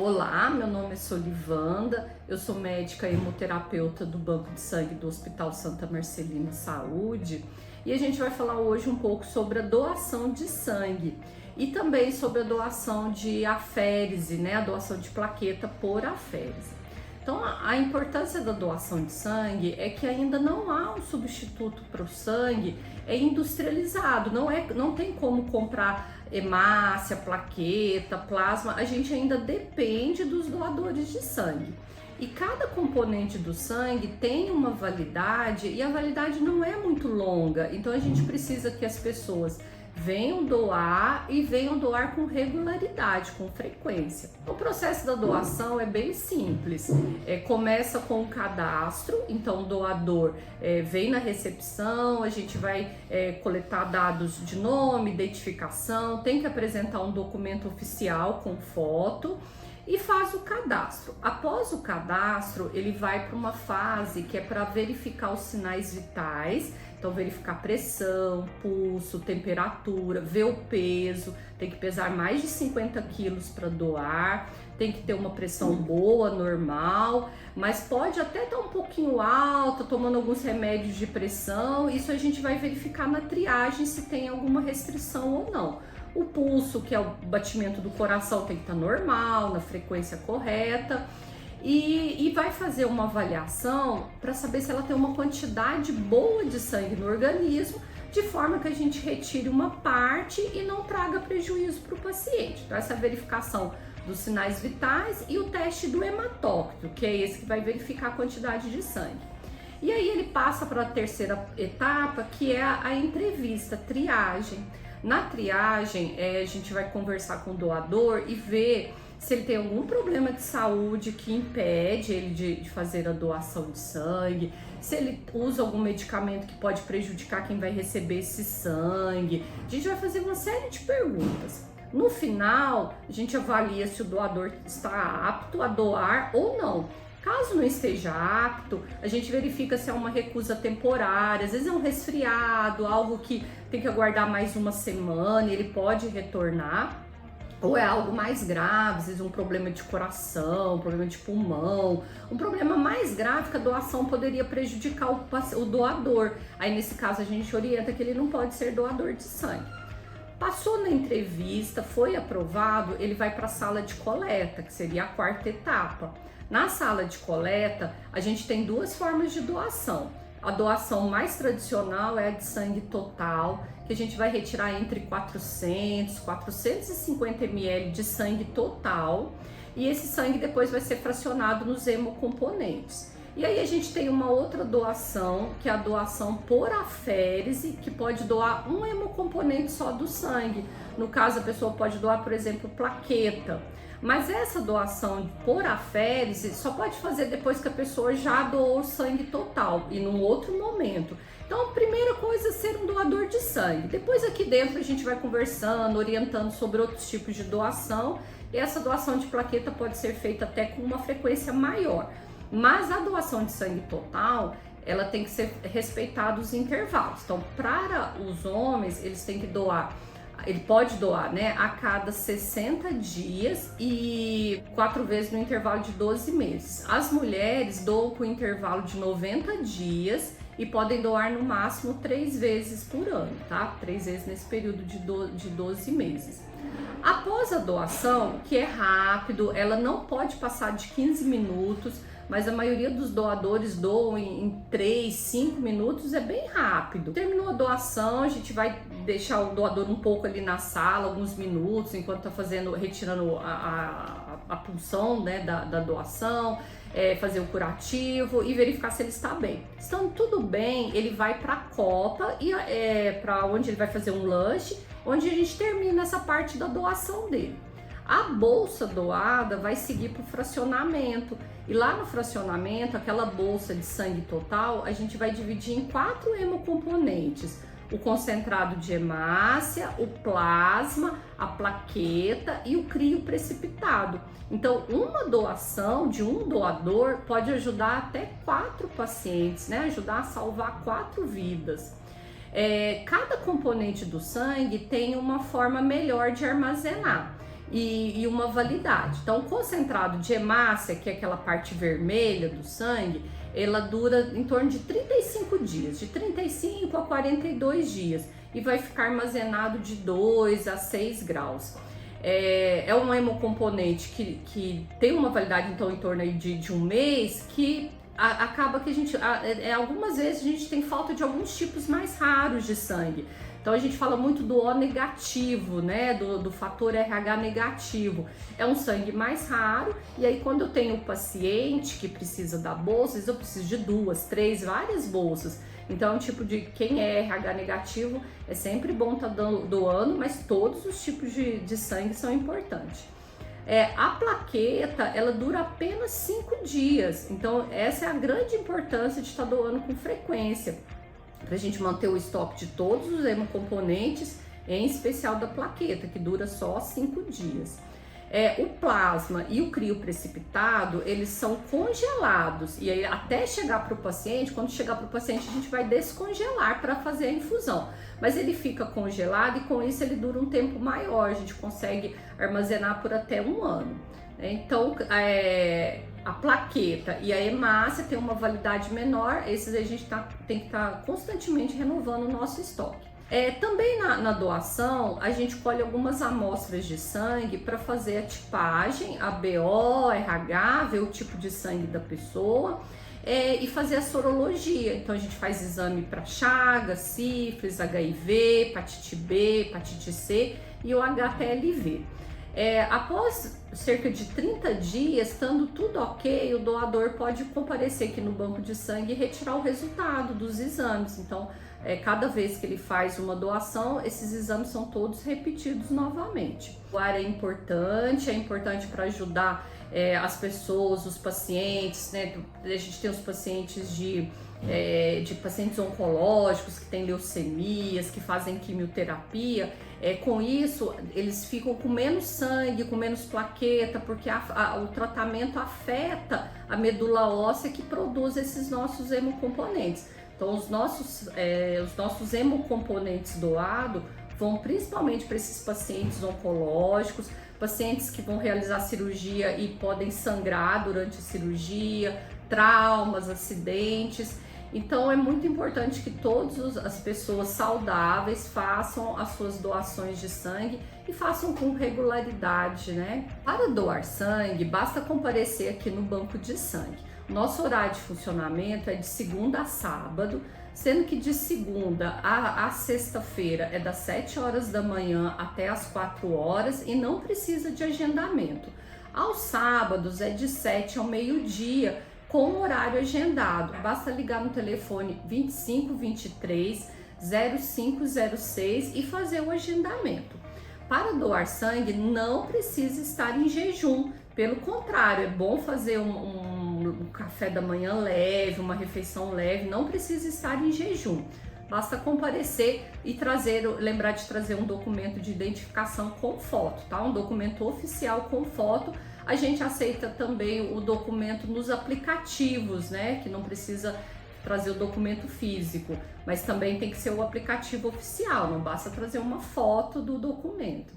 Olá, meu nome é Solivanda, eu sou médica hemoterapeuta do Banco de Sangue do Hospital Santa Marcelina Saúde e a gente vai falar hoje um pouco sobre a doação de sangue e também sobre a doação de aférese, né, a doação de plaqueta por aférese. Então, a importância da doação de sangue é que ainda não há um substituto para o sangue industrializado, não tem como comprar hemácia, plaqueta, plasma, a gente ainda depende dos doadores de sangue. E cada componente do sangue tem uma validade e a validade não é muito longa, então a gente precisa que as pessoas venham doar e venham doar com regularidade, com frequência. O processo da doação é bem simples, começa com o cadastro, então o doador vem na recepção, a gente vai coletar dados de nome, identificação, tem que apresentar um documento oficial com foto e faz o cadastro. Após o cadastro, ele vai para uma fase que é para verificar os sinais vitais, então verificar pressão, pulso, temperatura, ver o peso, tem que pesar mais de 50 quilos para doar, tem que ter uma pressão boa, normal, mas pode até estar um pouquinho alta, tomando alguns remédios de pressão, isso a gente vai verificar na triagem se tem alguma restrição ou não. O pulso, que é o batimento do coração, tem que estar normal, na frequência correta. E vai fazer uma avaliação para saber se ela tem uma quantidade boa de sangue no organismo, de forma que a gente retire uma parte e não traga prejuízo para o paciente. Então, essa verificação dos sinais vitais e o teste do hematócrito, que é esse que vai verificar a quantidade de sangue. E aí ele passa para a terceira etapa, que é a entrevista, triagem. Na triagem, a gente vai conversar com o doador e ver se ele tem algum problema de saúde que impede ele de fazer a doação de sangue, se ele usa algum medicamento que pode prejudicar quem vai receber esse sangue. A gente vai fazer uma série de perguntas. No final, a gente avalia se o doador está apto a doar ou não. Caso não esteja apto, a gente verifica se é uma recusa temporária, às vezes é um resfriado, algo que tem que aguardar mais uma semana e ele pode retornar. Ou é algo mais grave, às vezes um problema de coração, um problema de pulmão, um problema mais grave que a doação poderia prejudicar o doador. Aí nesse caso a gente orienta que ele não pode ser doador de sangue. Passou na entrevista, foi aprovado, ele vai para a sala de coleta, que seria a quarta etapa. Na sala de coleta, a gente tem duas formas de doação. A doação mais tradicional é a de sangue total, que a gente vai retirar entre 400 e 450 ml de sangue total, e esse sangue depois vai ser fracionado nos hemocomponentes. E aí a gente tem uma outra doação, que é a doação por aférese, que pode doar um hemocomponente só do sangue. No caso, a pessoa pode doar, por exemplo, plaqueta. Mas essa doação por aférese só pode fazer depois que a pessoa já doou o sangue total e num outro momento. Então, a primeira coisa é ser um doador de sangue. Depois aqui dentro a gente vai conversando, orientando sobre outros tipos de doação. E essa doação de plaqueta pode ser feita até com uma frequência maior. Mas a doação de sangue total, ela tem que ser respeitada os intervalos. Então, para os homens, eles têm que doar. Ele pode doar, né, a cada 60 dias e 4 vezes no intervalo de 12 meses. As mulheres doam com intervalo de 90 dias e podem doar no máximo 3 vezes por ano, tá? 3 vezes nesse período de 12 meses. Após a doação, que é rápido, ela não pode passar de 15 minutos, mas a maioria dos doadores doam em 3, 5 minutos, é bem rápido. Terminou a doação, a gente vai deixar o doador um pouco ali na sala, alguns minutos, enquanto tá retirando a punção, né, da doação, fazer o curativo e verificar se ele está bem. Estando tudo bem, ele vai para a copa e para onde ele vai fazer um lanche, onde a gente termina essa parte da doação dele. A bolsa doada vai seguir para o fracionamento e lá no fracionamento, aquela bolsa de sangue total, a gente vai dividir em 4 hemocomponentes: o concentrado de hemácia, o plasma, a plaqueta e o crio precipitado. Então, uma doação de um doador pode ajudar até 4 pacientes, né? Ajudar a salvar 4 vidas. Cada componente do sangue tem uma forma melhor de armazenar. e uma validade. Então, o concentrado de hemácia, que é aquela parte vermelha do sangue, ela dura em torno de 35 dias, de 35 a 42 dias, e vai ficar armazenado de 2 a 6 graus. É um hemocomponente que tem uma validade, então, em torno aí de um mês, que acaba que a gente, algumas vezes a gente tem falta de alguns tipos mais raros de sangue. Então a gente fala muito do O negativo, né, do fator RH negativo. É um sangue mais raro, e aí quando eu tenho o paciente que precisa da bolsa, eu preciso de 2, 3, várias bolsas. Então, tipo de quem é RH negativo, é sempre bom estar doando, mas todos os tipos de sangue são importantes. A plaqueta, ela dura apenas 5 dias, então essa é a grande importância de estar doando com frequência, para a gente manter o estoque de todos os hemocomponentes, em especial da plaqueta, que dura só 5 dias. O plasma e o crioprecipitado, eles são congelados, e aí até chegar para o paciente, quando chegar para o paciente a gente vai descongelar para fazer a infusão, mas ele fica congelado e com isso ele dura um tempo maior, a gente consegue armazenar por até 1 ano. Então, a plaqueta e a hemácia tem uma validade menor, esses a gente tem que estar constantemente renovando o nosso estoque. Também na doação, a gente colhe algumas amostras de sangue para fazer a tipagem, a BO, RH, ver o tipo de sangue da pessoa e fazer a sorologia. Então a gente faz exame para Chagas, sífilis, HIV, hepatite B, hepatite C e o HTLV. Após cerca de 30 dias, estando tudo ok, o doador pode comparecer aqui no banco de sangue e retirar o resultado dos exames. Então, cada vez que ele faz uma doação, esses exames são todos repetidos novamente. O ar é importante para ajudar as pessoas, os pacientes, né? A gente tem os pacientes de pacientes oncológicos que têm leucemias, que fazem quimioterapia. Com isso, eles ficam com menos sangue, com menos plaqueta, porque o tratamento afeta a medula óssea que produz esses nossos hemocomponentes. Então, os nossos hemocomponentes doados vão principalmente para esses pacientes oncológicos, pacientes que vão realizar cirurgia e podem sangrar durante a cirurgia, traumas, acidentes. Então, é muito importante que todas as pessoas saudáveis façam as suas doações de sangue e façam com regularidade, né? Para doar sangue, basta comparecer aqui no banco de sangue. Nosso horário de funcionamento é de segunda a sábado, sendo que de segunda a sexta-feira é das 7 horas da manhã até as 4 horas e não precisa de agendamento. Aos sábados é de 7 ao meio-dia, com horário agendado. Basta ligar no telefone 2523 0506 e fazer o agendamento. Para doar sangue não precisa estar em jejum, pelo contrário, é bom fazer um café da manhã leve, uma refeição leve, não precisa estar em jejum. Basta comparecer e lembrar de trazer um documento de identificação com foto, tá? Um documento oficial com foto. A gente aceita também o documento nos aplicativos, né? Que não precisa trazer o documento físico, mas também tem que ser o aplicativo oficial, não basta trazer uma foto do documento.